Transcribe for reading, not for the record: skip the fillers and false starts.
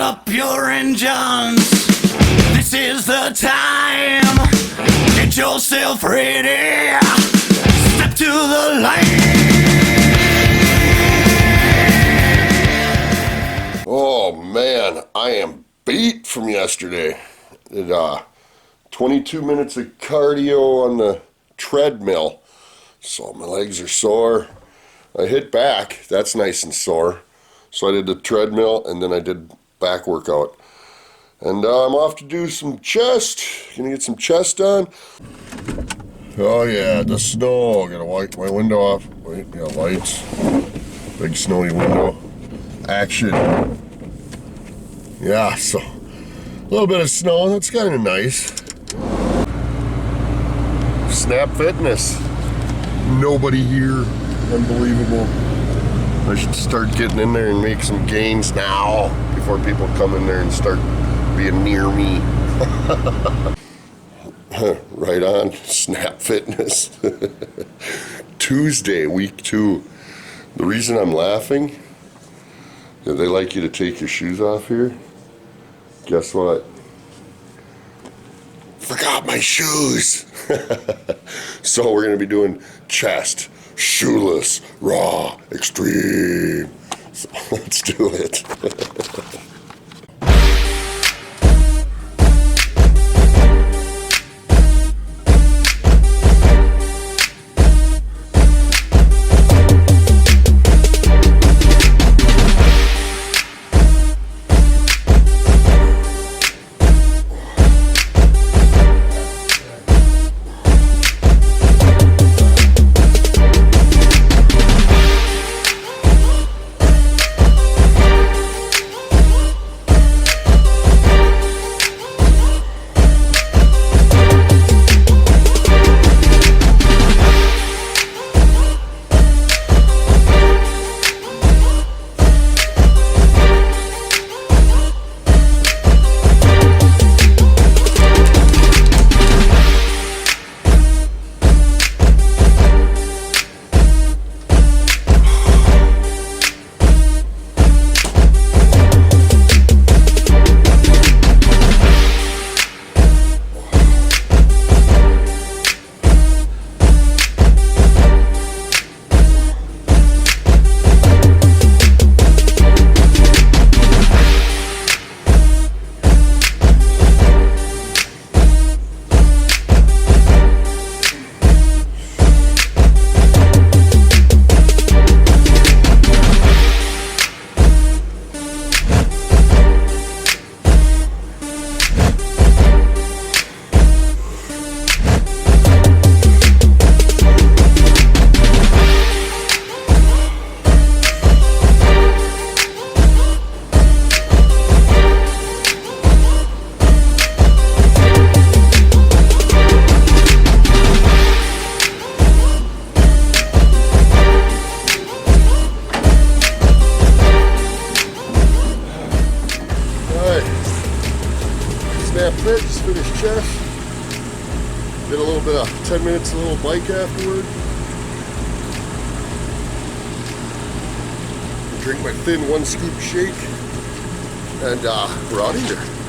up your engines. This is the time. Get yourself ready. Step to the line. Oh man, I am beat from yesterday. Did 22 minutes of cardio on the treadmill. So my legs are sore. I hit back, that's nice and sore. So I did the treadmill and then I did back workout. And I'm off to do some chest. Gonna get some chest done. Oh yeah, the snow. Gotta wipe my window off. Wait, yeah, lights. Big snowy window. Action. Yeah, so a little bit of snow, that's kind of nice. Snap Fitness. Nobody here. Unbelievable. I should start getting in there and make some gains now before people come in there and start being near me. Right on, Snap Fitness. Tuesday, week 2. The reason I'm laughing, they like you to take your shoes off here. Guess what? Forgot my shoes. So we're gonna be doing chest, shoeless, raw, extreme. So let's do it. Snap Fit, just finished chest. Did a little bit of 10 minutes, a little bike afterward. Drink my thin 1 scoop shake. And we're out of here.